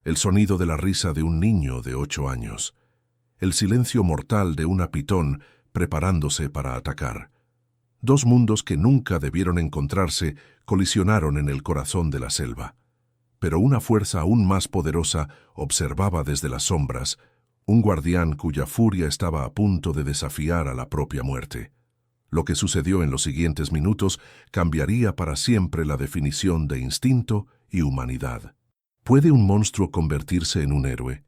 el sonido de la risa de un niño de 8 años, el silencio mortal de una pitón preparándose para atacar. Dos mundos que nunca debieron encontrarse colisionaron en el corazón de la selva. Pero una fuerza aún más poderosa observaba desde las sombras, un guardián cuya furia estaba a punto de desafiar a la propia muerte. Lo que sucedió en los siguientes minutos cambiaría para siempre la definición de instinto y humanidad. ¿Puede un monstruo convertirse en un héroe?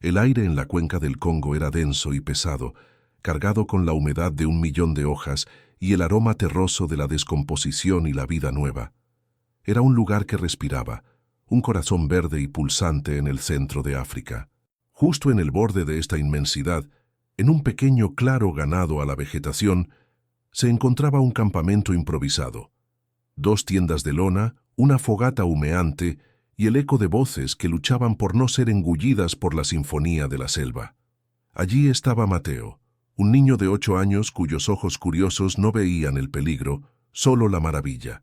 El aire en la cuenca del Congo era denso y pesado, cargado con la humedad de 1.000.000 de hojas y el aroma terroso de la descomposición y la vida nueva. Era un lugar que respiraba, un corazón verde y pulsante en el centro de África. Justo en el borde de esta inmensidad, en un pequeño claro ganado a la vegetación, se encontraba un campamento improvisado. 2 tiendas de lona, una fogata humeante y el eco de voces que luchaban por no ser engullidas por la sinfonía de la selva. Allí estaba Mateo, un niño de 8 años cuyos ojos curiosos no veían el peligro, solo la maravilla.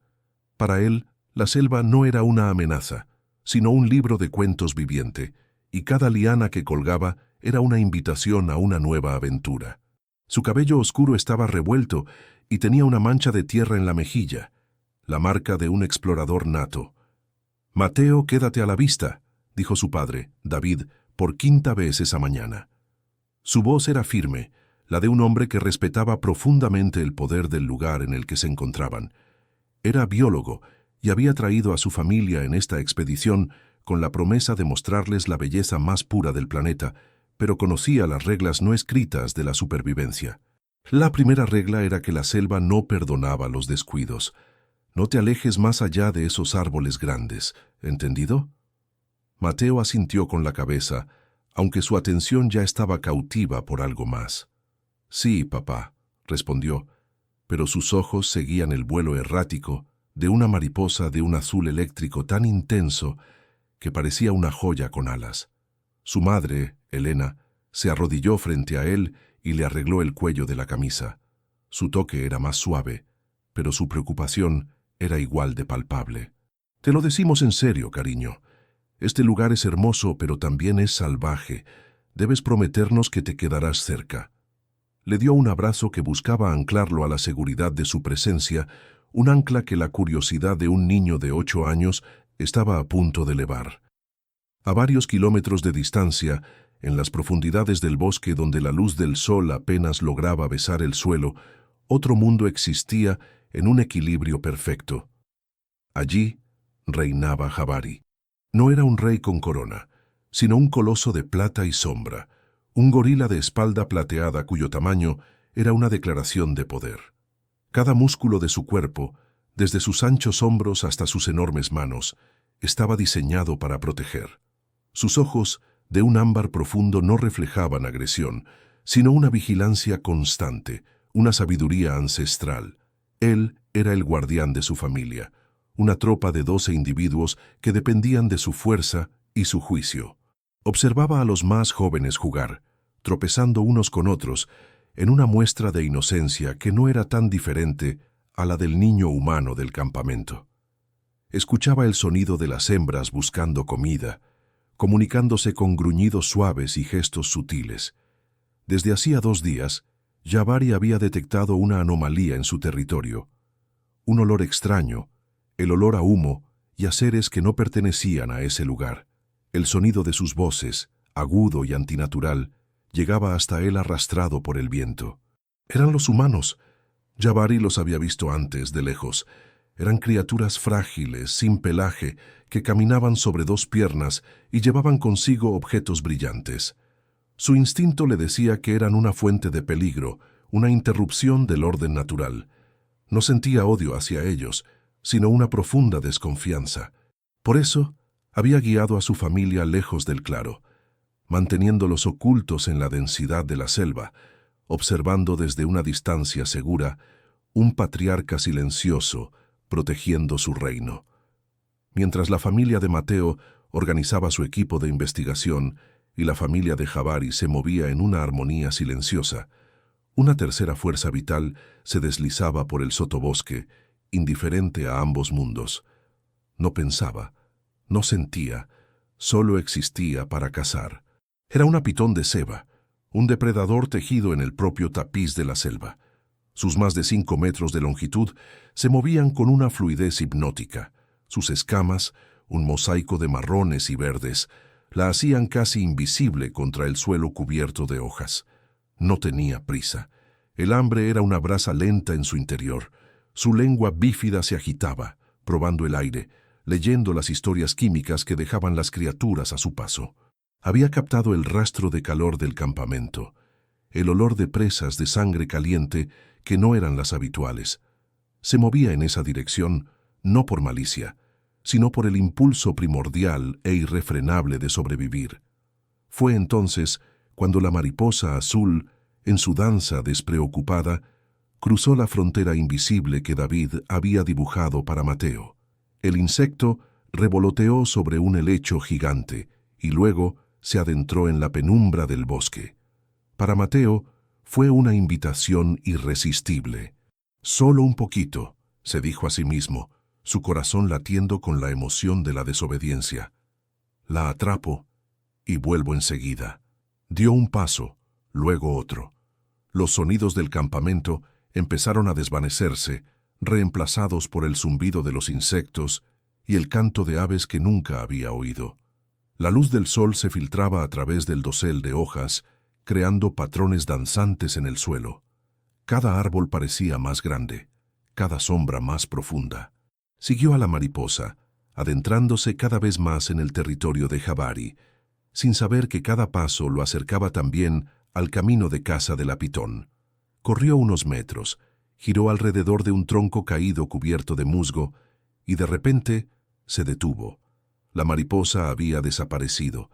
Para él, la selva no era una amenaza, sino un libro de cuentos viviente, y cada liana que colgaba era una invitación a una nueva aventura. Su cabello oscuro estaba revuelto y tenía una mancha de tierra en la mejilla, la marca de un explorador nato. «Mateo, quédate a la vista», dijo su padre, David, por 5ª vez esa mañana. Su voz era firme, la de un hombre que respetaba profundamente el poder del lugar en el que se encontraban. Era biólogo y había traído a su familia en esta expedición con la promesa de mostrarles la belleza más pura del planeta, pero conocía las reglas no escritas de la supervivencia. La primera regla era que la selva no perdonaba los descuidos. No te alejes más allá de esos árboles grandes, ¿entendido? Mateo asintió con la cabeza, aunque su atención ya estaba cautiva por algo más. «Sí, papá», respondió, pero sus ojos seguían el vuelo errático de una mariposa de un azul eléctrico tan intenso que parecía una joya con alas. Su madre, Elena, se arrodilló frente a él y le arregló el cuello de la camisa. Su toque era más suave, pero su preocupación era igual de palpable. «Te lo decimos en serio, cariño. Este lugar es hermoso, pero también es salvaje. Debes prometernos que te quedarás cerca». Le dio un abrazo que buscaba anclarlo a la seguridad de su presencia, un ancla que la curiosidad de un niño de 8 años estaba a punto de elevar. A varios kilómetros de distancia, en las profundidades del bosque donde la luz del sol apenas lograba besar el suelo, otro mundo existía en un equilibrio perfecto. Allí reinaba Jabari. No era un rey con corona, sino un coloso de plata y sombra, un gorila de espalda plateada cuyo tamaño era una declaración de poder. Cada músculo de su cuerpo, desde sus anchos hombros hasta sus enormes manos, estaba diseñado para proteger. Sus ojos, de un ámbar profundo, no reflejaban agresión, sino una vigilancia constante, una sabiduría ancestral. Él era el guardián de su familia, una tropa de 12 individuos que dependían de su fuerza y su juicio. Observaba a los más jóvenes jugar, tropezando unos con otros, en una muestra de inocencia que no era tan diferente a la del niño humano del campamento. Escuchaba el sonido de las hembras buscando comida, comunicándose con gruñidos suaves y gestos sutiles. Desde hacía 2 días, Jabari había detectado una anomalía en su territorio. Un olor extraño, el olor a humo y a seres que no pertenecían a ese lugar. El sonido de sus voces, agudo y antinatural, llegaba hasta él arrastrado por el viento. Eran los humanos. Jabari los había visto antes, de lejos. Eran criaturas frágiles, sin pelaje, que caminaban sobre 2 piernas y llevaban consigo objetos brillantes. Su instinto le decía que eran una fuente de peligro, una interrupción del orden natural. No sentía odio hacia ellos, sino una profunda desconfianza. Por eso, había guiado a su familia lejos del claro, manteniéndolos ocultos en la densidad de la selva, observando desde una distancia segura un patriarca silencioso protegiendo su reino. Mientras la familia de Mateo organizaba su equipo de investigación y la familia de Jabari se movía en una armonía silenciosa, una tercera fuerza vital se deslizaba por el sotobosque, indiferente a ambos mundos. No pensaba, no sentía, solo existía para cazar. Era una pitón de ceba, un depredador tejido en el propio tapiz de la selva. Sus más de 5 metros de longitud se movían con una fluidez hipnótica. Sus escamas, un mosaico de marrones y verdes, la hacían casi invisible contra el suelo cubierto de hojas. No tenía prisa. El hambre era una brasa lenta en su interior. Su lengua bífida se agitaba, probando el aire, leyendo las historias químicas que dejaban las criaturas a su paso. Había captado el rastro de calor del campamento, el olor de presas de sangre caliente que no eran las habituales. Se movía en esa dirección, no por malicia, sino por el impulso primordial e irrefrenable de sobrevivir. Fue entonces cuando la mariposa azul, en su danza despreocupada, cruzó la frontera invisible que David había dibujado para Mateo. El insecto revoloteó sobre un helecho gigante y luego se adentró en la penumbra del bosque. Para Mateo fue una invitación irresistible. «Solo un poquito», se dijo a sí mismo, su corazón latiendo con la emoción de la desobediencia. «La atrapo y vuelvo enseguida». Dio un paso, luego otro. Los sonidos del campamento empezaron a desvanecerse, reemplazados por el zumbido de los insectos y el canto de aves que nunca había oído. La luz del sol se filtraba a través del dosel de hojas, creando patrones danzantes en el suelo. Cada árbol parecía más grande, cada sombra más profunda. Siguió a la mariposa, adentrándose cada vez más en el territorio de Jabari, sin saber que cada paso lo acercaba también al camino de caza de la pitón. Corrió unos metros, giró alrededor de un tronco caído cubierto de musgo y de repente se detuvo. La mariposa había desaparecido.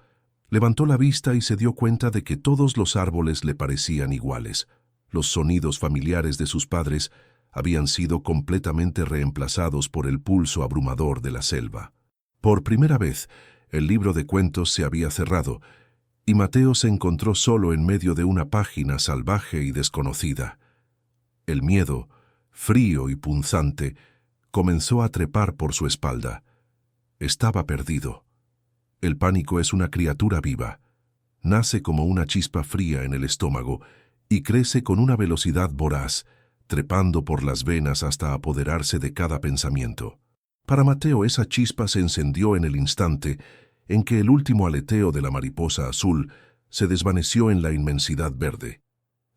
Levantó la vista y se dio cuenta de que todos los árboles le parecían iguales. Los sonidos familiares de sus padres habían sido completamente reemplazados por el pulso abrumador de la selva. Por primera vez, el libro de cuentos se había cerrado, y Mateo se encontró solo en medio de una página salvaje y desconocida. El miedo, frío y punzante, comenzó a trepar por su espalda. Estaba perdido. El pánico es una criatura viva. Nace como una chispa fría en el estómago y crece con una velocidad voraz, trepando por las venas hasta apoderarse de cada pensamiento. Para Mateo esa chispa se encendió en el instante en que el último aleteo de la mariposa azul se desvaneció en la inmensidad verde.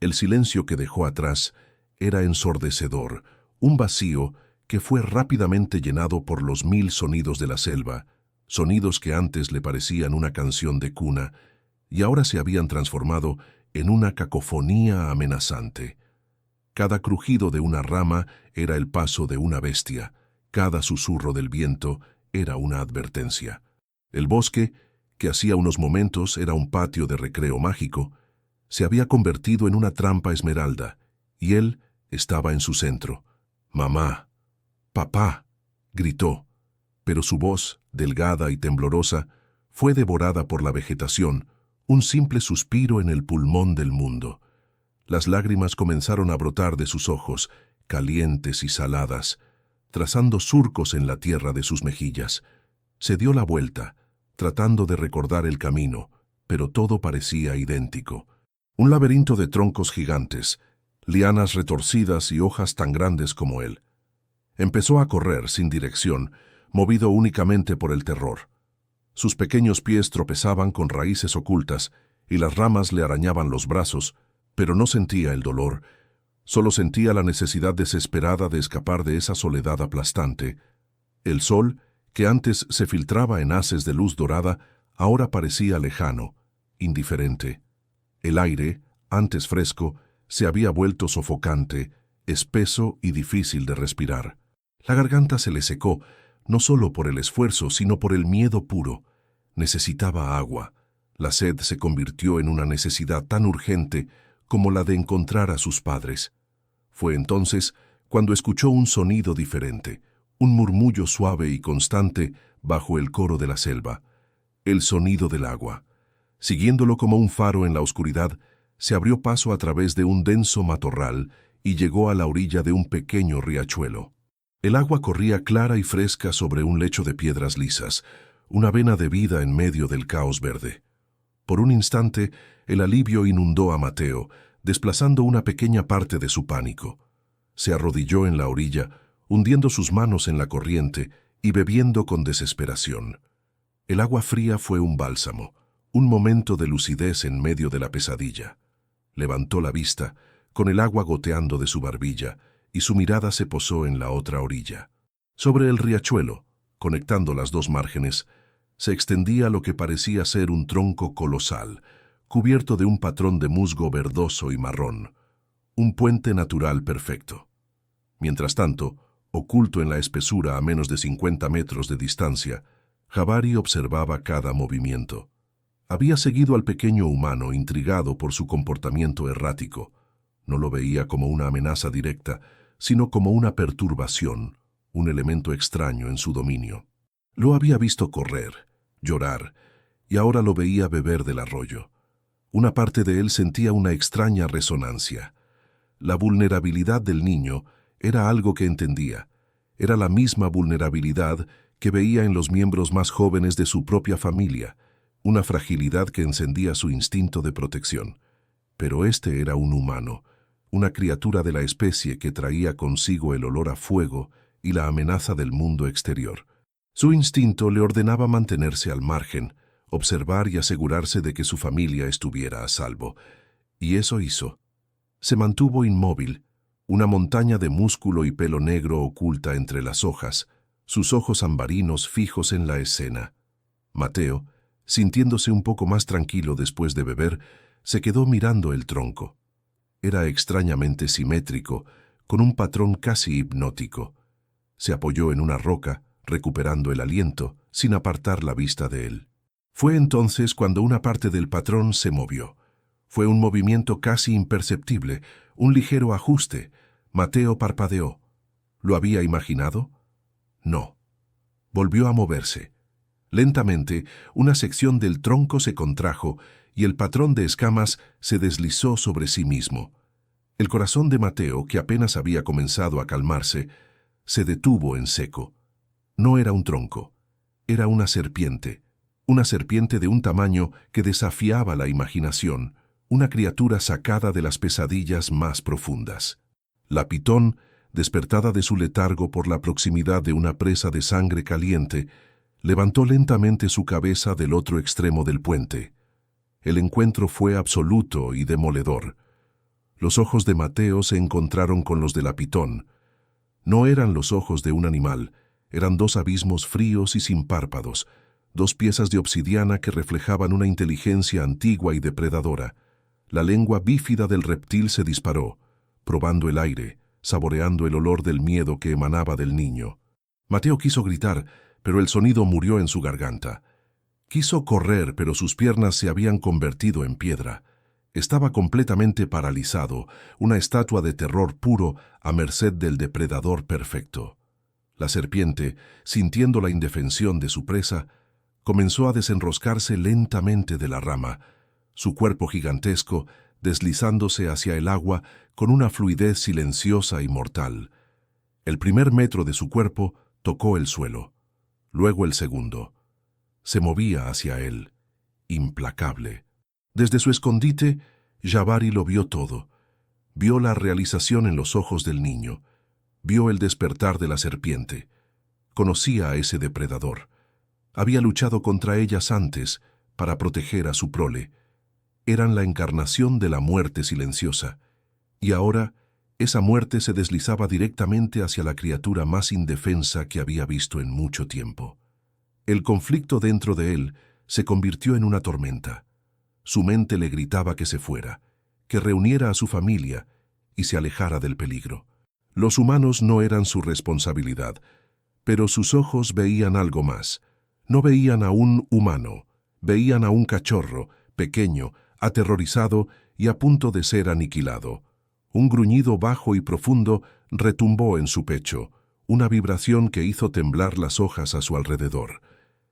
El silencio que dejó atrás era ensordecedor, un vacío que fue rápidamente llenado por los 1000 sonidos de la selva, sonidos que antes le parecían una canción de cuna y ahora se habían transformado en una cacofonía amenazante. Cada crujido de una rama era el paso de una bestia, cada susurro del viento era una advertencia. El bosque, que hacía unos momentos era un patio de recreo mágico, se había convertido en una trampa esmeralda, y él estaba en su centro. «Mamá, papá», gritó, pero su voz, delgada y temblorosa, fue devorada por la vegetación, un simple suspiro en el pulmón del mundo. Las lágrimas comenzaron a brotar de sus ojos, calientes y saladas, trazando surcos en la tierra de sus mejillas. Se dio la vuelta, tratando de recordar el camino, pero todo parecía idéntico. Un laberinto de troncos gigantes, lianas retorcidas y hojas tan grandes como él. Empezó a correr sin dirección, movido únicamente por el terror. Sus pequeños pies tropezaban con raíces ocultas y las ramas le arañaban los brazos, pero no sentía el dolor, solo sentía la necesidad desesperada de escapar de esa soledad aplastante. El sol, que antes se filtraba en haces de luz dorada, ahora parecía lejano, indiferente. El aire, antes fresco, se había vuelto sofocante, espeso y difícil de respirar. La garganta se le secó, no solo por el esfuerzo, sino por el miedo puro. Necesitaba agua. La sed se convirtió en una necesidad tan urgente como la de encontrar a sus padres. Fue entonces cuando escuchó un sonido diferente, un murmullo suave y constante bajo el coro de la selva, el sonido del agua. Siguiéndolo como un faro en la oscuridad, se abrió paso a través de un denso matorral y llegó a la orilla de un pequeño riachuelo. El agua corría clara y fresca sobre un lecho de piedras lisas, una vena de vida en medio del caos verde. Por un instante, el alivio inundó a Mateo, desplazando una pequeña parte de su pánico. Se arrodilló en la orilla, hundiendo sus manos en la corriente y bebiendo con desesperación. El agua fría fue un bálsamo, un momento de lucidez en medio de la pesadilla. Levantó la vista, con el agua goteando de su barbilla, y su mirada se posó en la otra orilla. Sobre el riachuelo, conectando las dos márgenes, se extendía lo que parecía ser un tronco colosal, cubierto de un patrón de musgo verdoso y marrón, un puente natural perfecto. Mientras tanto, oculto en la espesura a menos de 50 metros de distancia, Jabari observaba cada movimiento. Había seguido al pequeño humano intrigado por su comportamiento errático. No lo veía como una amenaza directa, sino como una perturbación, un elemento extraño en su dominio. Lo había visto correr, llorar, y ahora lo veía beber del arroyo. Una parte de él sentía una extraña resonancia. La vulnerabilidad del niño era algo que entendía. Era la misma vulnerabilidad que veía en los miembros más jóvenes de su propia familia, una fragilidad que encendía su instinto de protección. Pero este era un humano, una criatura de la especie que traía consigo el olor a fuego y la amenaza del mundo exterior. Su instinto le ordenaba mantenerse al margen, observar y asegurarse de que su familia estuviera a salvo. Y eso hizo. Se mantuvo inmóvil, una montaña de músculo y pelo negro oculta entre las hojas, sus ojos ambarinos fijos en la escena. Mateo, sintiéndose un poco más tranquilo después de beber, se quedó mirando el tronco. Era extrañamente simétrico, con un patrón casi hipnótico. Se apoyó en una roca, recuperando el aliento, sin apartar la vista de él. Fue entonces cuando una parte del patrón se movió. Fue un movimiento casi imperceptible, un ligero ajuste. Mateo parpadeó. ¿Lo había imaginado? No. Volvió a moverse. Lentamente, una sección del tronco se contrajo y el patrón de escamas se deslizó sobre sí mismo. El corazón de Mateo, que apenas había comenzado a calmarse, se detuvo en seco. No era un tronco, era una serpiente de un tamaño que desafiaba la imaginación, una criatura sacada de las pesadillas más profundas. La pitón, despertada de su letargo por la proximidad de una presa de sangre caliente, levantó lentamente su cabeza del otro extremo del puente. El encuentro fue absoluto y demoledor. Los ojos de Mateo se encontraron con los de la pitón. No eran los ojos de un animal, eran dos abismos fríos y sin párpados, dos piezas de obsidiana que reflejaban una inteligencia antigua y depredadora. La lengua bífida del reptil se disparó, probando el aire, saboreando el olor del miedo que emanaba del niño. Mateo quiso gritar, pero el sonido murió en su garganta. Quiso correr, pero sus piernas se habían convertido en piedra. Estaba completamente paralizado, una estatua de terror puro a merced del depredador perfecto. La serpiente, sintiendo la indefensión de su presa, comenzó a desenroscarse lentamente de la rama, su cuerpo gigantesco deslizándose hacia el agua con una fluidez silenciosa y mortal. El primer metro de su cuerpo tocó el suelo, luego el segundo. Se movía hacia él, implacable. Desde su escondite, Jabari lo vio todo. Vio la realización en los ojos del niño. Vio el despertar de la serpiente. Conocía a ese depredador. Había luchado contra ellas antes para proteger a su prole. Eran la encarnación de la muerte silenciosa. Y ahora, esa muerte se deslizaba directamente hacia la criatura más indefensa que había visto en mucho tiempo. El conflicto dentro de él se convirtió en una tormenta. Su mente le gritaba que se fuera, que reuniera a su familia y se alejara del peligro. Los humanos no eran su responsabilidad, pero sus ojos veían algo más. No veían a un humano, veían a un cachorro, pequeño, aterrorizado y a punto de ser aniquilado. Un gruñido bajo y profundo retumbó en su pecho, una vibración que hizo temblar las hojas a su alrededor.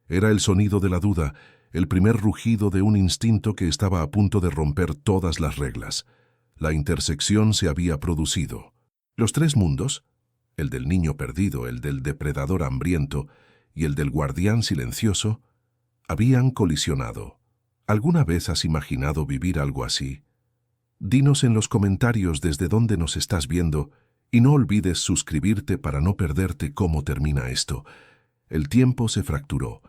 Era el sonido de la duda, el primer rugido de un instinto que estaba a punto de romper todas las reglas. La intersección se había producido. Los tres mundos, el del niño perdido, el del depredador hambriento y el del guardián silencioso, Habían colisionado. ¿Alguna vez has imaginado vivir algo así? Dinos en los comentarios desde dónde nos estás viendo y no olvides suscribirte para no perderte cómo termina esto. El tiempo se fracturó.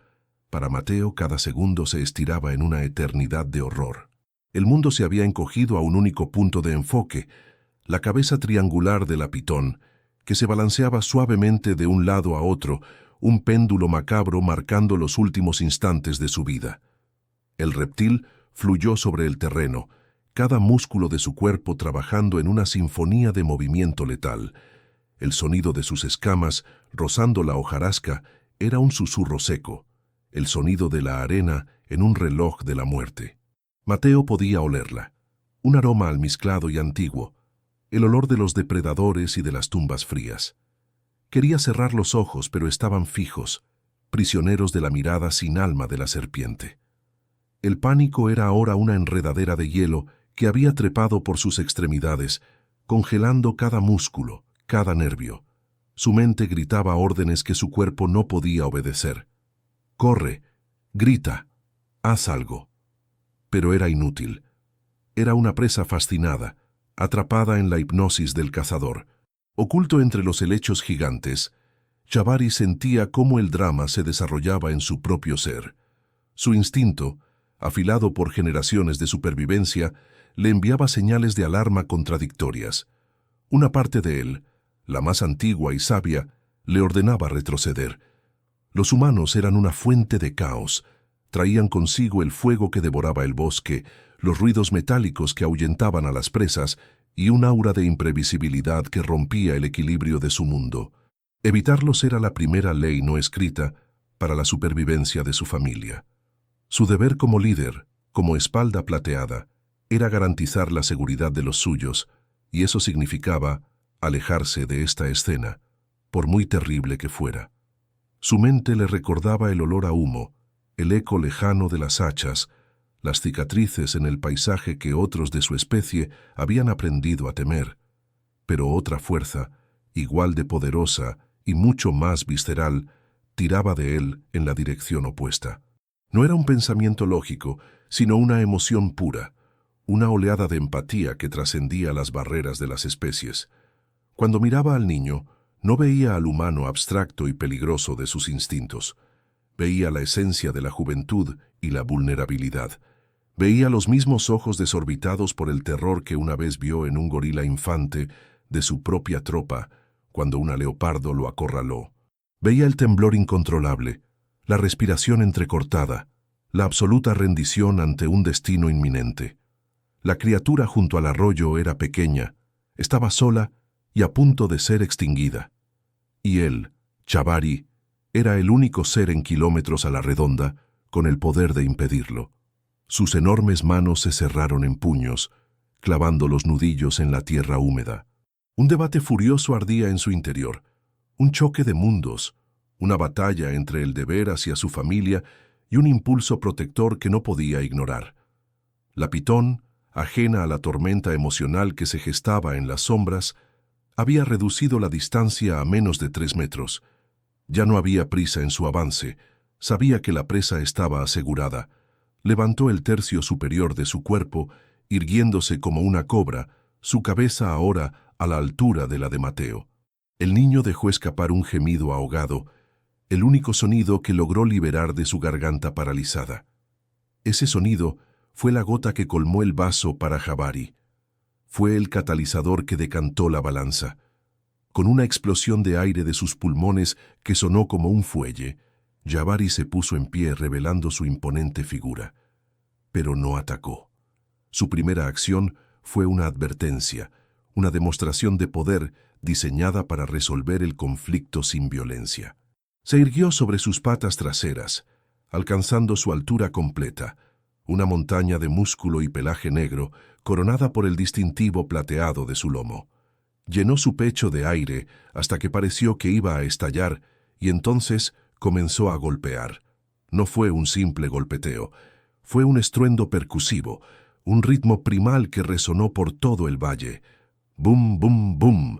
Para Mateo cada segundo se estiraba en una eternidad de horror. El mundo se había encogido a un único punto de enfoque, la cabeza triangular de la pitón, que se balanceaba suavemente de un lado a otro, un péndulo macabro marcando los últimos instantes de su vida. El reptil fluyó sobre el terreno, cada músculo de su cuerpo trabajando en una sinfonía de movimiento letal. El sonido de sus escamas, rozando la hojarasca, era un susurro seco, el sonido de la arena en un reloj de la muerte. Mateo podía olerla, un aroma almizclado y antiguo, el olor de los depredadores y de las tumbas frías. Quería cerrar los ojos, pero estaban fijos, prisioneros de la mirada sin alma de la serpiente. El pánico era ahora una enredadera de hielo que había trepado por sus extremidades, congelando cada músculo, cada nervio. Su mente gritaba órdenes que su cuerpo no podía obedecer. «Corre, grita, haz algo». Pero era inútil. Era una presa fascinada, atrapada en la hipnosis del cazador. Oculto entre los helechos gigantes, Jabari sentía cómo el drama se desarrollaba en su propio ser. Su instinto, afilado por generaciones de supervivencia, le enviaba señales de alarma contradictorias. Una parte de él, la más antigua y sabia, le ordenaba retroceder. Los humanos eran una fuente de caos. Traían consigo el fuego que devoraba el bosque, los ruidos metálicos que ahuyentaban a las presas y un aura de imprevisibilidad que rompía el equilibrio de su mundo. Evitarlos era la primera ley no escrita para la supervivencia de su familia. Su deber como líder, como espalda plateada, era garantizar la seguridad de los suyos, y eso significaba alejarse de esta escena, por muy terrible que fuera. Su mente le recordaba el olor a humo, el eco lejano de las hachas, las cicatrices en el paisaje que otros de su especie habían aprendido a temer. Pero otra fuerza, igual de poderosa y mucho más visceral, tiraba de él en la dirección opuesta. No era un pensamiento lógico, sino una emoción pura, una oleada de empatía que trascendía las barreras de las especies. Cuando miraba al niño, no veía al humano abstracto y peligroso de sus instintos. Veía la esencia de la juventud y la vulnerabilidad. Veía los mismos ojos desorbitados por el terror que una vez vio en un gorila infante de su propia tropa cuando una leopardo lo acorraló. Veía el temblor incontrolable, la respiración entrecortada, la absoluta rendición ante un destino inminente. La criatura junto al arroyo era pequeña, estaba sola y a punto de ser extinguida. Y él, Jabari, era el único ser en kilómetros a la redonda con el poder de impedirlo. Sus enormes manos se cerraron en puños, clavando los nudillos en la tierra húmeda. Un debate furioso ardía en su interior, un choque de mundos, una batalla entre el deber hacia su familia y un impulso protector que no podía ignorar. La pitón, ajena a la tormenta emocional que se gestaba en las sombras, había reducido la distancia a menos de 3 metros. Ya no había prisa en su avance, sabía que la presa estaba asegurada. Levantó el tercio superior de su cuerpo, irguiéndose como una cobra, su cabeza ahora a la altura de la de Mateo. El niño dejó escapar un gemido ahogado, el único sonido que logró liberar de su garganta paralizada. Ese sonido fue la gota que colmó el vaso para Jabari. Fue el catalizador que decantó la balanza. Con una explosión de aire de sus pulmones que sonó como un fuelle, Jabari se puso en pie revelando su imponente figura. Pero no atacó. Su primera acción fue una advertencia, una demostración de poder diseñada para resolver el conflicto sin violencia. Se irguió sobre sus patas traseras, alcanzando su altura completa, una montaña de músculo y pelaje negro, coronada por el distintivo plateado de su lomo. Llenó su pecho de aire hasta que pareció que iba a estallar y entonces comenzó a golpear. No fue un simple golpeteo, fue un estruendo percusivo, un ritmo primal que resonó por todo el valle. ¡Bum, bum, bum!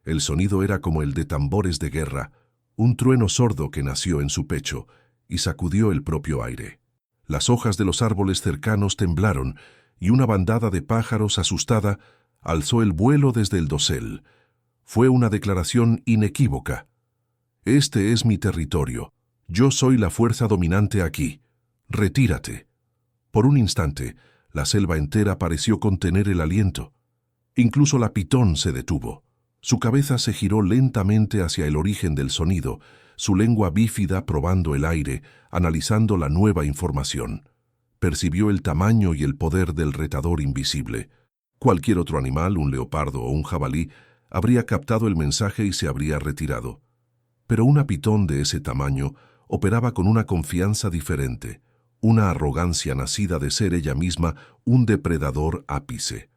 El sonido era como el de tambores de guerra, un trueno sordo que nació en su pecho y sacudió el propio aire. Las hojas de los árboles cercanos temblaron y una bandada de pájaros asustada alzó el vuelo desde el dosel. Fue una declaración inequívoca. Este es mi territorio. Yo soy la fuerza dominante aquí. Retírate. Por un instante, la selva entera pareció contener el aliento. Incluso la pitón se detuvo. Su cabeza se giró lentamente hacia el origen del sonido, su lengua bífida probando el aire, analizando la nueva información. Percibió el tamaño y el poder del retador invisible. Cualquier otro animal, un leopardo o un jabalí, habría captado el mensaje y se habría retirado. Pero una pitón de ese tamaño operaba con una confianza diferente, una arrogancia nacida de ser ella misma un depredador ápice.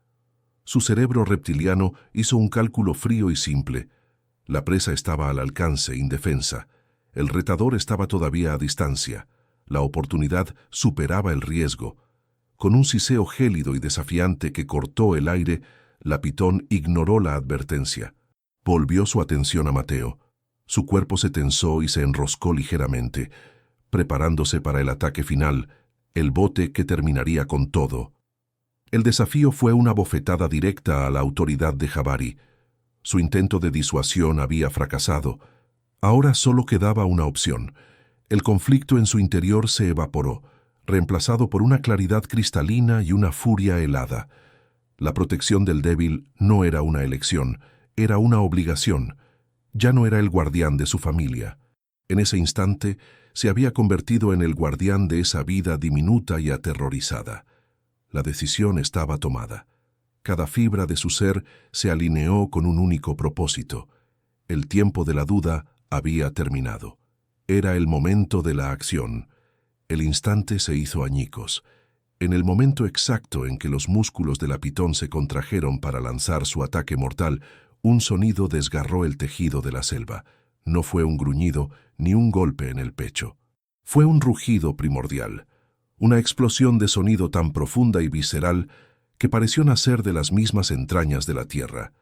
Su cerebro reptiliano hizo un cálculo frío y simple. La presa estaba al alcance, indefensa. El retador estaba todavía a distancia. La oportunidad superaba el riesgo. Con un siseo gélido y desafiante que cortó el aire, la pitón ignoró la advertencia. Volvió su atención a Mateo. Su cuerpo se tensó y se enroscó ligeramente, preparándose para el ataque final, el bote que terminaría con todo. El desafío fue una bofetada directa a la autoridad de Jabari. Su intento de disuasión había fracasado. Ahora solo quedaba una opción. El conflicto en su interior se evaporó, reemplazado por una claridad cristalina y una furia helada. La protección del débil no era una elección, era una obligación. Ya no era el guardián de su familia. En ese instante, se había convertido en el guardián de esa vida diminuta y aterrorizada. La decisión estaba tomada. Cada fibra de su ser se alineó con un único propósito. El tiempo de la duda había terminado. Era el momento de la acción. El instante se hizo añicos. En el momento exacto en que los músculos de la pitón se contrajeron para lanzar su ataque mortal, un sonido desgarró el tejido de la selva. No fue un gruñido ni un golpe en el pecho. Fue un rugido primordial. Una explosión de sonido tan profunda y visceral que pareció nacer de las mismas entrañas de la tierra.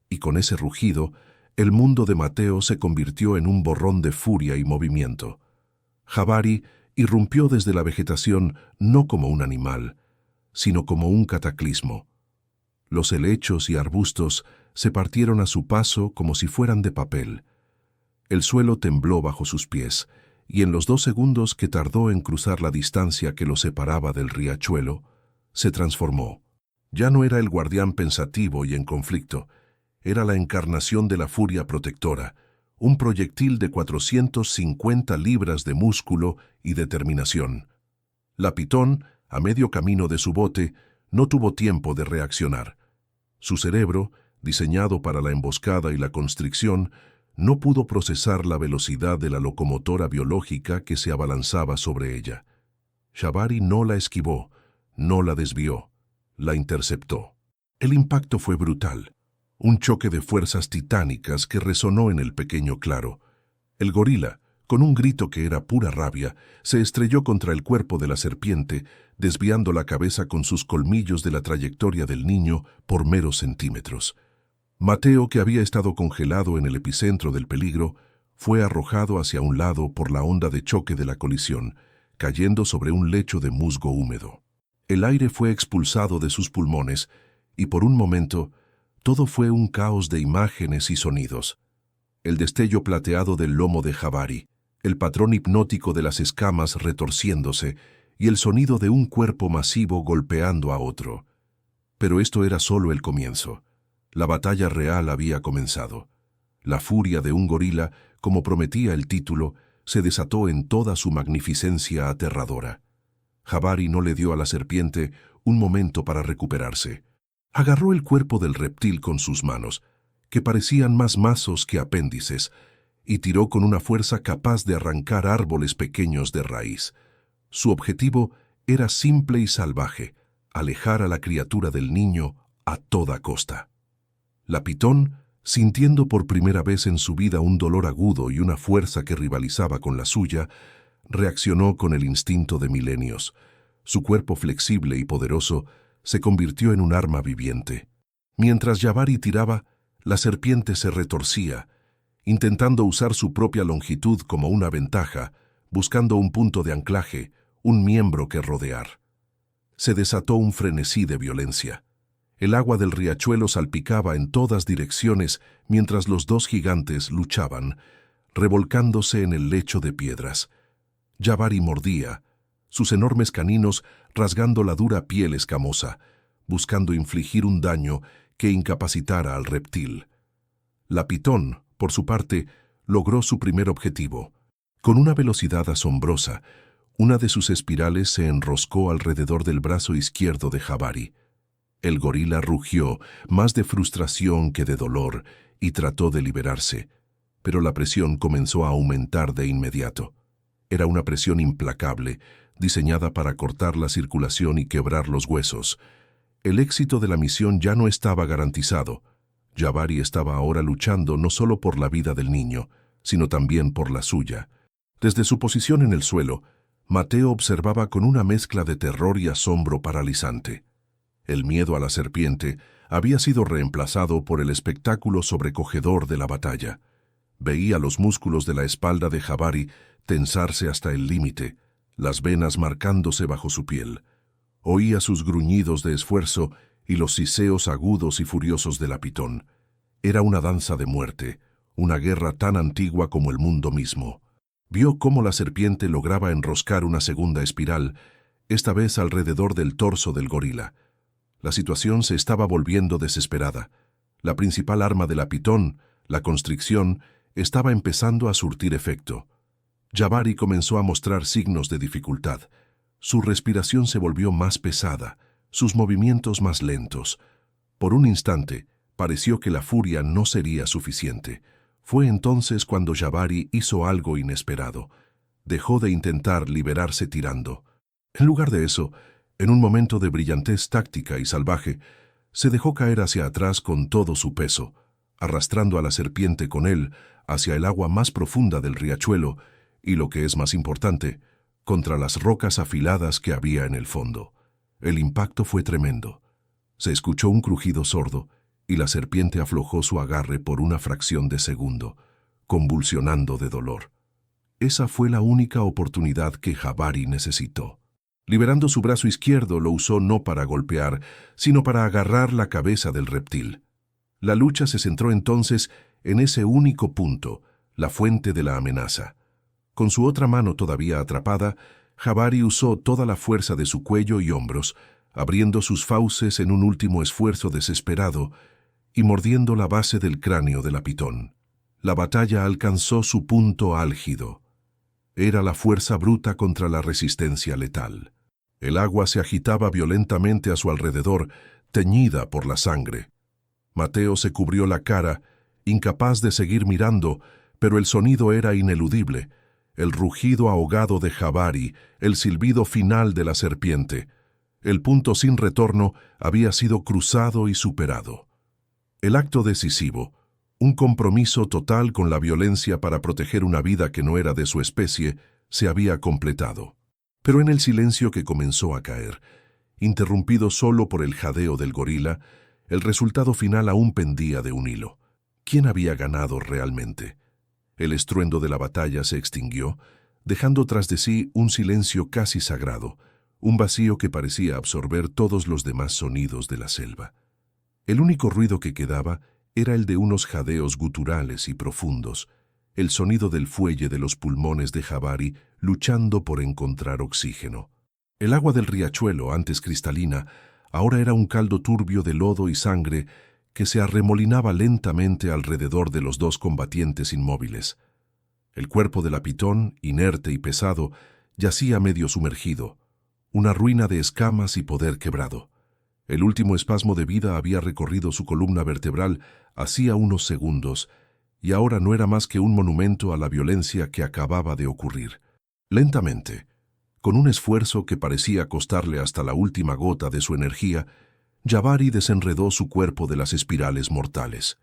Y con ese rugido, el mundo de Mateo se convirtió en un borrón de furia y movimiento. Jabari irrumpió desde la vegetación no como un animal, sino como un cataclismo. Los helechos y arbustos se partieron a su paso como si fueran de papel. El suelo tembló bajo sus pies, y en los 2 segundos que tardó en cruzar la distancia que lo separaba del riachuelo, se transformó. Ya no era el guardián pensativo y en conflicto, era la encarnación de la furia protectora, un proyectil de 450 libras de músculo y determinación. La pitón, a medio camino de su bote, no tuvo tiempo de reaccionar. Su cerebro, diseñado para la emboscada y la constricción, no pudo procesar la velocidad de la locomotora biológica que se abalanzaba sobre ella. Jabari no la esquivó, no la desvió, la interceptó. El impacto fue brutal, un choque de fuerzas titánicas que resonó en el pequeño claro. El gorila, con un grito que era pura rabia, se estrelló contra el cuerpo de la serpiente, desviando la cabeza con sus colmillos de la trayectoria del niño por meros centímetros. Mateo, que había estado congelado en el epicentro del peligro, fue arrojado hacia un lado por la onda de choque de la colisión, cayendo sobre un lecho de musgo húmedo. El aire fue expulsado de sus pulmones y por un momento todo fue un caos de imágenes y sonidos. El destello plateado del lomo de Jabari, el patrón hipnótico de las escamas retorciéndose y el sonido de un cuerpo masivo golpeando a otro. Pero esto era solo el comienzo. La batalla real había comenzado. La furia de un gorila, como prometía el título, se desató en toda su magnificencia aterradora. Jabari no le dio a la serpiente un momento para recuperarse. Agarró el cuerpo del reptil con sus manos, que parecían más mazos que apéndices, y tiró con una fuerza capaz de arrancar árboles pequeños de raíz. Su objetivo era simple y salvaje, alejar a la criatura del niño a toda costa. La pitón, sintiendo por primera vez en su vida un dolor agudo y una fuerza que rivalizaba con la suya, reaccionó con el instinto de milenios. Su cuerpo flexible y poderoso se convirtió en un arma viviente. Mientras Jabari tiraba, la serpiente se retorcía, intentando usar su propia longitud como una ventaja, buscando un punto de anclaje, un miembro que rodear. Se desató un frenesí de violencia. El agua del riachuelo salpicaba en todas direcciones mientras los dos gigantes luchaban, revolcándose en el lecho de piedras. Jabari mordía, sus enormes caninos rasgando la dura piel escamosa, buscando infligir un daño que incapacitara al reptil. La pitón, por su parte, logró su primer objetivo. Con una velocidad asombrosa, una de sus espirales se enroscó alrededor del brazo izquierdo de Jabari. El gorila rugió, más de frustración que de dolor, y trató de liberarse, pero la presión comenzó a aumentar de inmediato. Era una presión implacable, diseñada para cortar la circulación y quebrar los huesos. El éxito de la misión ya no estaba garantizado. Jabari estaba ahora luchando no solo por la vida del niño, sino también por la suya. Desde su posición en el suelo, Mateo observaba con una mezcla de terror y asombro paralizante. El miedo a la serpiente había sido reemplazado por el espectáculo sobrecogedor de la batalla. Veía los músculos de la espalda de Jabari tensarse hasta el límite, las venas marcándose bajo su piel. Oía sus gruñidos de esfuerzo y los siseos agudos y furiosos de la pitón. Era una danza de muerte, una guerra tan antigua como el mundo mismo. Vio cómo la serpiente lograba enroscar una segunda espiral, esta vez alrededor del torso del gorila. La situación se estaba volviendo desesperada. La principal arma de la pitón, la constricción, estaba empezando a surtir efecto. Jabari comenzó a mostrar signos de dificultad. Su respiración se volvió más pesada, sus movimientos más lentos. Por un instante, pareció que la furia no sería suficiente. Fue entonces cuando Jabari hizo algo inesperado. Dejó de intentar liberarse tirando. En lugar de eso, en un momento de brillantez táctica y salvaje, se dejó caer hacia atrás con todo su peso, arrastrando a la serpiente con él hacia el agua más profunda del riachuelo y, lo que es más importante, contra las rocas afiladas que había en el fondo. El impacto fue tremendo. Se escuchó un crujido sordo y la serpiente aflojó su agarre por una fracción de segundo, convulsionando de dolor. Esa fue la única oportunidad que Jabari necesitó. Liberando su brazo izquierdo, lo usó no para golpear, sino para agarrar la cabeza del reptil. La lucha se centró entonces en ese único punto, la fuente de la amenaza. Con su otra mano todavía atrapada, Jabari usó toda la fuerza de su cuello y hombros, abriendo sus fauces en un último esfuerzo desesperado y mordiendo la base del cráneo de la pitón. La batalla alcanzó su punto álgido. Era la fuerza bruta contra la resistencia letal. El agua se agitaba violentamente a su alrededor, teñida por la sangre. Mateo se cubrió la cara, incapaz de seguir mirando, pero el sonido era ineludible. El rugido ahogado de Jabari, el silbido final de la serpiente. El punto sin retorno había sido cruzado y superado. El acto decisivo, un compromiso total con la violencia para proteger una vida que no era de su especie, se había completado. Pero en el silencio que comenzó a caer, interrumpido solo por el jadeo del gorila, el resultado final aún pendía de un hilo. ¿Quién había ganado realmente? El estruendo de la batalla se extinguió, dejando tras de sí un silencio casi sagrado, un vacío que parecía absorber todos los demás sonidos de la selva. El único ruido que quedaba era el de unos jadeos guturales y profundos, el sonido del fuelle de los pulmones de Jabari luchando por encontrar oxígeno. El agua del riachuelo, antes cristalina, ahora era un caldo turbio de lodo y sangre que se arremolinaba lentamente alrededor de los dos combatientes inmóviles. El cuerpo de la pitón, inerte y pesado, yacía medio sumergido, una ruina de escamas y poder quebrado. El último espasmo de vida había recorrido su columna vertebral hacía unos segundos, y ahora no era más que un monumento a la violencia que acababa de ocurrir. Lentamente, con un esfuerzo que parecía costarle hasta la última gota de su energía, Jabari desenredó su cuerpo de las espirales mortales.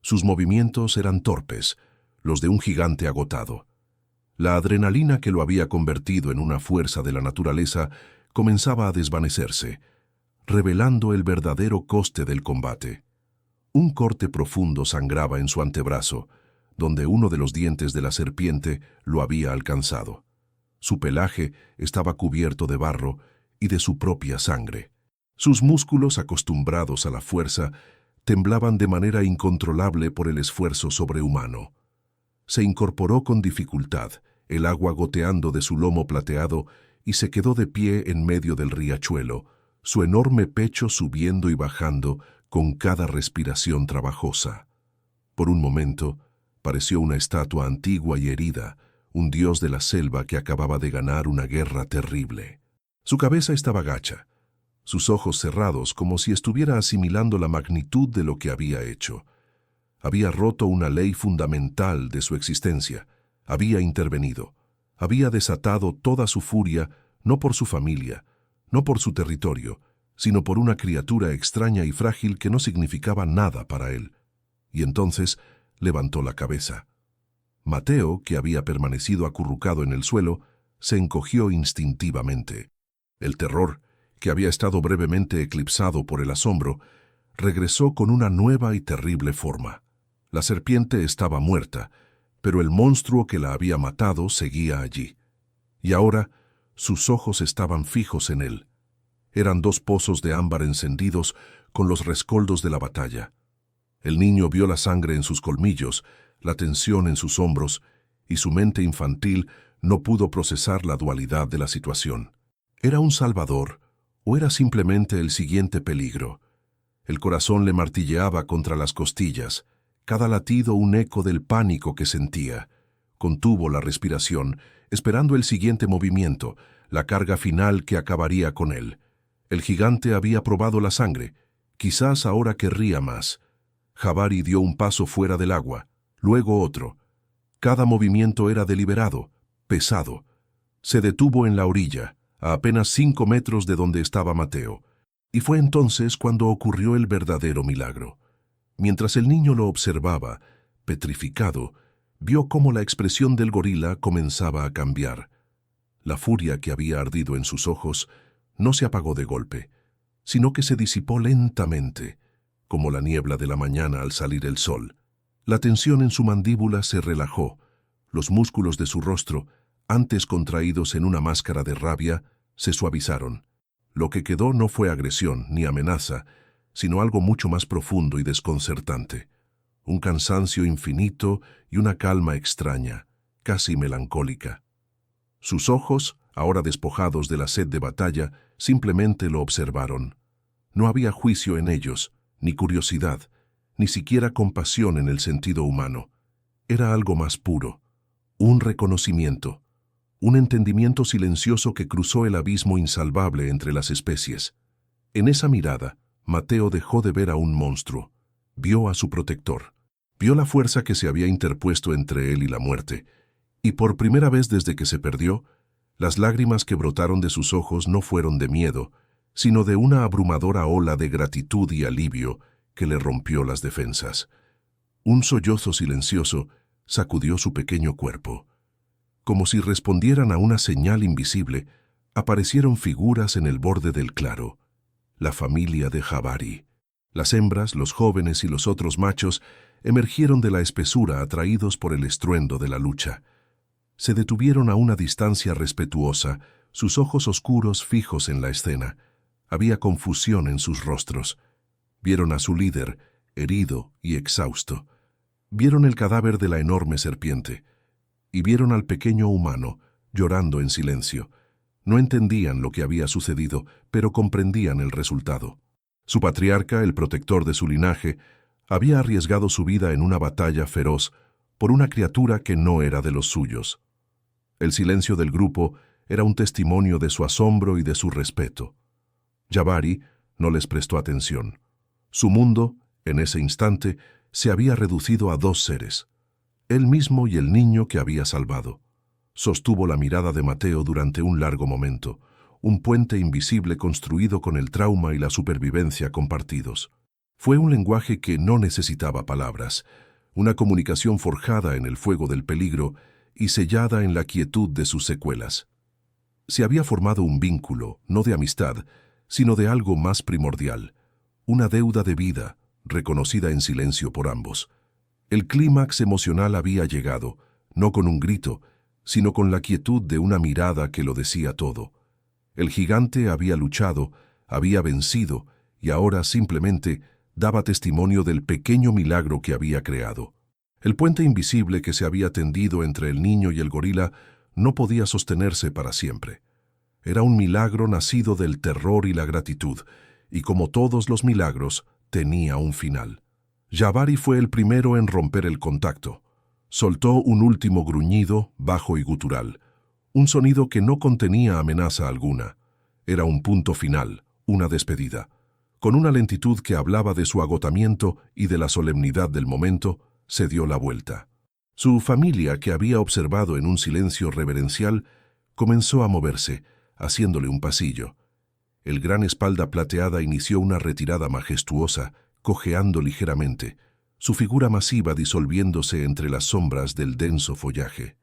Sus movimientos eran torpes, los de un gigante agotado. La adrenalina que lo había convertido en una fuerza de la naturaleza comenzaba a desvanecerse, revelando el verdadero coste del combate. Un corte profundo sangraba en su antebrazo, donde uno de los dientes de la serpiente lo había alcanzado. Su pelaje estaba cubierto de barro y de su propia sangre. Sus músculos, acostumbrados a la fuerza, temblaban de manera incontrolable por el esfuerzo sobrehumano. Se incorporó con dificultad, el agua goteando de su lomo plateado, y se quedó de pie en medio del riachuelo, su enorme pecho subiendo y bajando con cada respiración trabajosa. Por un momento, pareció una estatua antigua y herida, un dios de la selva que acababa de ganar una guerra terrible. Su cabeza estaba gacha, sus ojos cerrados como si estuviera asimilando la magnitud de lo que había hecho. Había roto una ley fundamental de su existencia, había intervenido, había desatado toda su furia no por su familia, no por su territorio, sino por una criatura extraña y frágil que no significaba nada para él. Y entonces levantó la cabeza. Mateo, que había permanecido acurrucado en el suelo, se encogió instintivamente. El terror, que había estado brevemente eclipsado por el asombro, regresó con una nueva y terrible forma. La serpiente estaba muerta, pero el monstruo que la había matado seguía allí. Y ahora sus ojos estaban fijos en él. Eran dos pozos de ámbar encendidos con los rescoldos de la batalla. El niño vio la sangre en sus colmillos, la tensión en sus hombros, y su mente infantil no pudo procesar la dualidad de la situación. ¿Era un salvador o era simplemente el siguiente peligro? El corazón le martilleaba contra las costillas, cada latido un eco del pánico que sentía. Contuvo la respiración, esperando el siguiente movimiento, la carga final que acabaría con él. El gigante había probado la sangre. Quizás ahora querría más. Jabari dio un paso fuera del agua, luego otro. Cada movimiento era deliberado, pesado. Se detuvo en la orilla, a apenas 5 metros de donde estaba Mateo. Y fue entonces cuando ocurrió el verdadero milagro. Mientras el niño lo observaba, petrificado, vio cómo la expresión del gorila comenzaba a cambiar. La furia que había ardido en sus ojos no se apagó de golpe, sino que se disipó lentamente, como la niebla de la mañana al salir el sol. La tensión en su mandíbula se relajó, los músculos de su rostro, antes contraídos en una máscara de rabia, se suavizaron. Lo que quedó no fue agresión ni amenaza, sino algo mucho más profundo y desconcertante. Un cansancio infinito y una calma extraña, casi melancólica. Sus ojos, ahora despojados de la sed de batalla, simplemente lo observaron. No había juicio en ellos, ni curiosidad, ni siquiera compasión en el sentido humano. Era algo más puro, un reconocimiento, un entendimiento silencioso que cruzó el abismo insalvable entre las especies. En esa mirada, Mateo dejó de ver a un monstruo, vio a su protector, vio la fuerza que se había interpuesto entre él y la muerte, y por primera vez desde que se perdió, las lágrimas que brotaron de sus ojos no fueron de miedo, sino de una abrumadora ola de gratitud y alivio que le rompió las defensas. Un sollozo silencioso sacudió su pequeño cuerpo. Como si respondieran a una señal invisible, aparecieron figuras en el borde del claro. La familia de Jabari. Las hembras, los jóvenes y los otros machos emergieron de la espesura atraídos por el estruendo de la lucha. Se detuvieron a una distancia respetuosa, sus ojos oscuros fijos en la escena. Había confusión en sus rostros. Vieron a su líder, herido y exhausto. Vieron el cadáver de la enorme serpiente. Y vieron al pequeño humano, llorando en silencio. No entendían lo que había sucedido, pero comprendían el resultado. Su patriarca, el protector de su linaje, había arriesgado su vida en una batalla feroz por una criatura que no era de los suyos. El silencio del grupo era un testimonio de su asombro y de su respeto. Jabari no les prestó atención. Su mundo, en ese instante, se había reducido a 2 seres, él mismo y el niño que había salvado. Sostuvo la mirada de Mateo durante un largo momento, un puente invisible construido con el trauma y la supervivencia compartidos. Fue un lenguaje que no necesitaba palabras, una comunicación forjada en el fuego del peligro y sellada en la quietud de sus secuelas. Se había formado un vínculo, no de amistad, sino de algo más primordial, una deuda de vida, reconocida en silencio por ambos. El clímax emocional había llegado, no con un grito, sino con la quietud de una mirada que lo decía todo. El gigante había luchado, había vencido, y ahora simplemente daba testimonio del pequeño milagro que había creado. El puente invisible que se había tendido entre el niño y el gorila no podía sostenerse para siempre. Era un milagro nacido del terror y la gratitud, y como todos los milagros, tenía un final. Jabari fue el primero en romper el contacto. Soltó un último gruñido, bajo y gutural, un sonido que no contenía amenaza alguna. Era un punto final, una despedida. Con una lentitud que hablaba de su agotamiento y de la solemnidad del momento, se dio la vuelta. Su familia, que había observado en un silencio reverencial, comenzó a moverse, haciéndole un pasillo. El gran espalda plateada inició una retirada majestuosa, cojeando ligeramente, su figura masiva disolviéndose entre las sombras del denso follaje.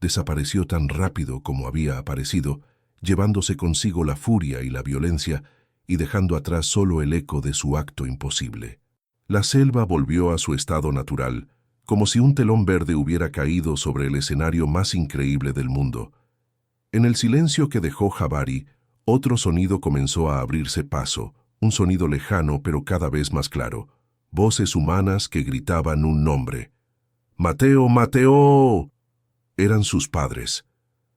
Desapareció tan rápido como había aparecido, llevándose consigo la furia y la violencia y dejando atrás solo el eco de su acto imposible. La selva volvió a su estado natural, como si un telón verde hubiera caído sobre el escenario más increíble del mundo. En el silencio que dejó Jabari, otro sonido comenzó a abrirse paso, un sonido lejano pero cada vez más claro. Voces humanas que gritaban un nombre. ¡Mateo, Mateo! Eran sus padres.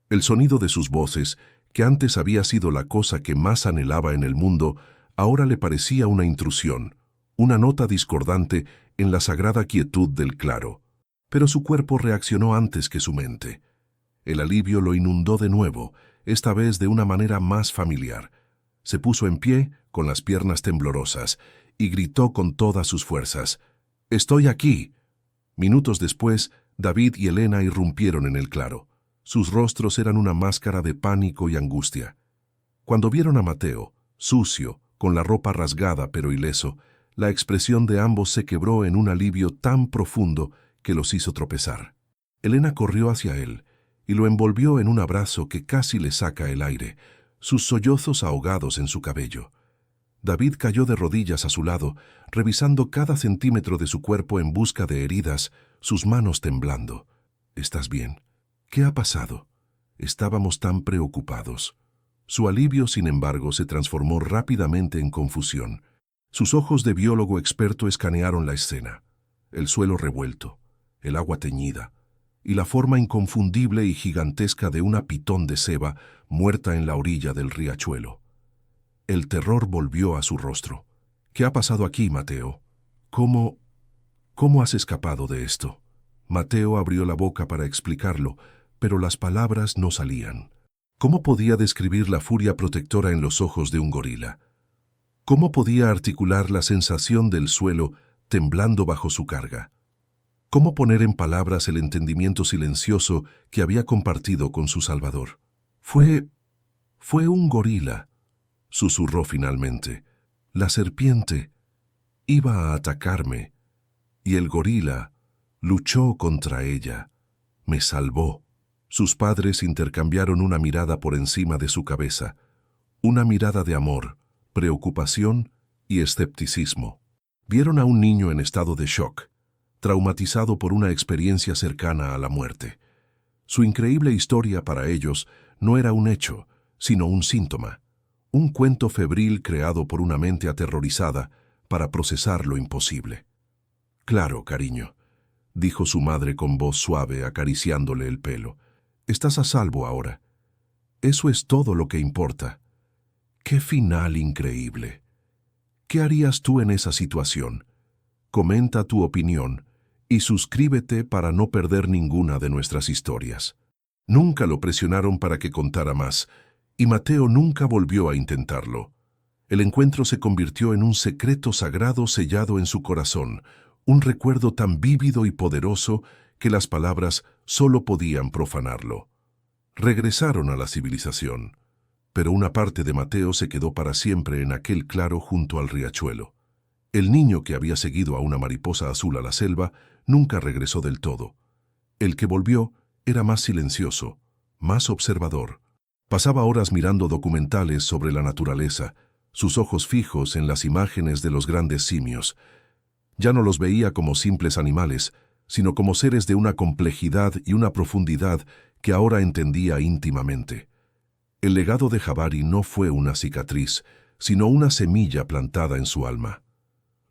El sonido de sus voces, que antes había sido la cosa que más anhelaba en el mundo, ahora le parecía una intrusión, una nota discordante en la sagrada quietud del claro. Pero su cuerpo reaccionó antes que su mente. El alivio lo inundó de nuevo, esta vez de una manera más familiar. Se puso en pie, con las piernas temblorosas, y gritó con todas sus fuerzas: «¡Estoy aquí!». Minutos después, David y Elena irrumpieron en el claro. Sus rostros eran una máscara de pánico y angustia. Cuando vieron a Mateo, sucio, con la ropa rasgada pero ileso, la expresión de ambos se quebró en un alivio tan profundo que los hizo tropezar. Elena corrió hacia él y lo envolvió en un abrazo que casi le saca el aire, sus sollozos ahogados en su cabello. David cayó de rodillas a su lado, revisando cada centímetro de su cuerpo en busca de heridas, sus manos temblando. «¿Estás bien? ¿Qué ha pasado?». Estábamos tan preocupados. Su alivio, sin embargo, se transformó rápidamente en confusión. Sus ojos de biólogo experto escanearon la escena. El suelo revuelto, el agua teñida, y la forma inconfundible y gigantesca de una pitón de ceba muerta en la orilla del riachuelo. El terror volvió a su rostro. «¿Qué ha pasado aquí, Mateo? ¿Cómo has escapado de esto?». Mateo abrió la boca para explicarlo, pero las palabras no salían. ¿Cómo podía describir la furia protectora en los ojos de un gorila? ¿Cómo podía articular la sensación del suelo temblando bajo su carga? ¿Cómo poner en palabras el entendimiento silencioso que había compartido con su salvador? Fue un gorila», susurró finalmente. «La serpiente iba a atacarme, y el gorila luchó contra ella. Me salvó». Sus padres intercambiaron una mirada por encima de su cabeza, una mirada de amor, preocupación y escepticismo. Vieron a un niño en estado de shock, traumatizado por una experiencia cercana a la muerte. Su increíble historia para ellos no era un hecho, sino un síntoma, un cuento febril creado por una mente aterrorizada para procesar lo imposible. «Claro, cariño», dijo su madre con voz suave, acariciándole el pelo. «Estás a salvo ahora. Eso es todo lo que importa». «¡Qué final increíble! ¿Qué harías tú en esa situación? Comenta tu opinión y suscríbete para no perder ninguna de nuestras historias». Nunca lo presionaron para que contara más, y Mateo nunca volvió a intentarlo. El encuentro se convirtió en un secreto sagrado sellado en su corazón, un recuerdo tan vívido y poderoso que las palabras solo podían profanarlo. Regresaron a la civilización, pero una parte de Mateo se quedó para siempre en aquel claro junto al riachuelo. El niño que había seguido a una mariposa azul a la selva nunca regresó del todo. El que volvió era más silencioso, más observador. Pasaba horas mirando documentales sobre la naturaleza, sus ojos fijos en las imágenes de los grandes simios. Ya no los veía como simples animales, sino como seres de una complejidad y una profundidad que ahora entendía íntimamente. El legado de Jabari no fue una cicatriz, sino una semilla plantada en su alma.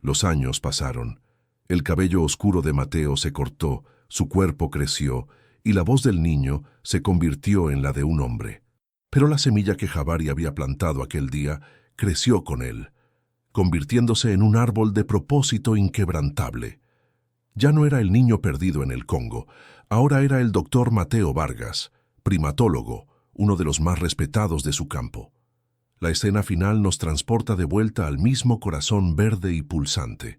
Los años pasaron. El cabello oscuro de Mateo se cortó, su cuerpo creció, y la voz del niño se convirtió en la de un hombre. Pero la semilla que Jabari había plantado aquel día creció con él, convirtiéndose en un árbol de propósito inquebrantable. Ya no era el niño perdido en el Congo, ahora era el doctor Mateo Vargas, primatólogo, uno de los más respetados de su campo. La escena final nos transporta de vuelta al mismo corazón verde y pulsante.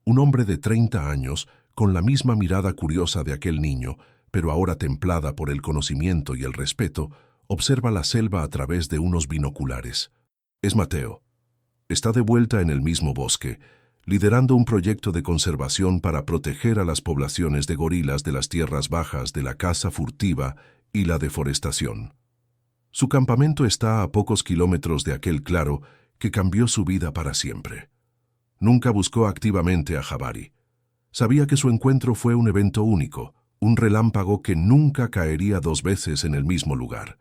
Un hombre de 30 años, con la misma mirada curiosa de aquel niño, pero ahora templada por el conocimiento y el respeto, observa la selva a través de unos binoculares. Es Mateo. Está de vuelta en el mismo bosque, liderando un proyecto de conservación para proteger a las poblaciones de gorilas de las tierras bajas de la caza furtiva y la deforestación. Su campamento está a pocos kilómetros de aquel claro que cambió su vida para siempre. Nunca buscó activamente a Jabari. Sabía que su encuentro fue un evento único, un relámpago que nunca caería 2 veces en el mismo lugar.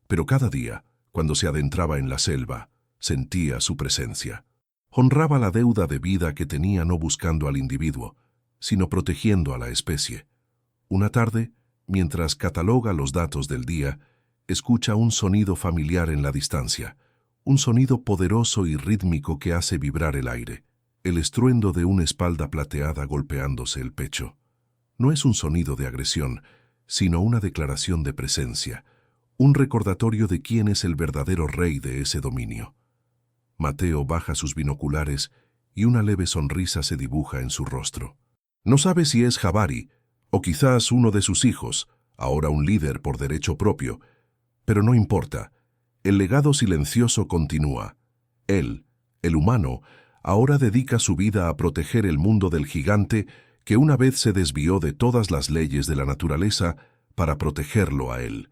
Pero cada día, cuando se adentraba en la selva, sentía su presencia. Honraba la deuda de vida que tenía no buscando al individuo, sino protegiendo a la especie. Una tarde, mientras cataloga los datos del día, escucha un sonido familiar en la distancia, un sonido poderoso y rítmico que hace vibrar el aire, el estruendo de una espalda plateada golpeándose el pecho. No es un sonido de agresión, sino una declaración de presencia, un recordatorio de quién es el verdadero rey de ese dominio. Mateo baja sus binoculares y una leve sonrisa se dibuja en su rostro. No sabe si es Jabari, o quizás uno de sus hijos, ahora un líder por derecho propio, pero no importa. El legado silencioso continúa. Él, el humano, ahora dedica su vida a proteger el mundo del gigante que una vez se desvió de todas las leyes de la naturaleza para protegerlo a él.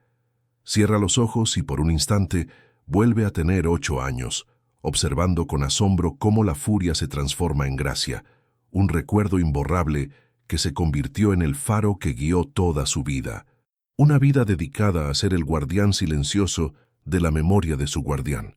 Cierra los ojos y por un instante vuelve a tener 8 años, observando con asombro cómo la furia se transforma en gracia, un recuerdo imborrable que se convirtió en el faro que guió toda su vida. Una vida dedicada a ser el guardián silencioso de la memoria de su guardián.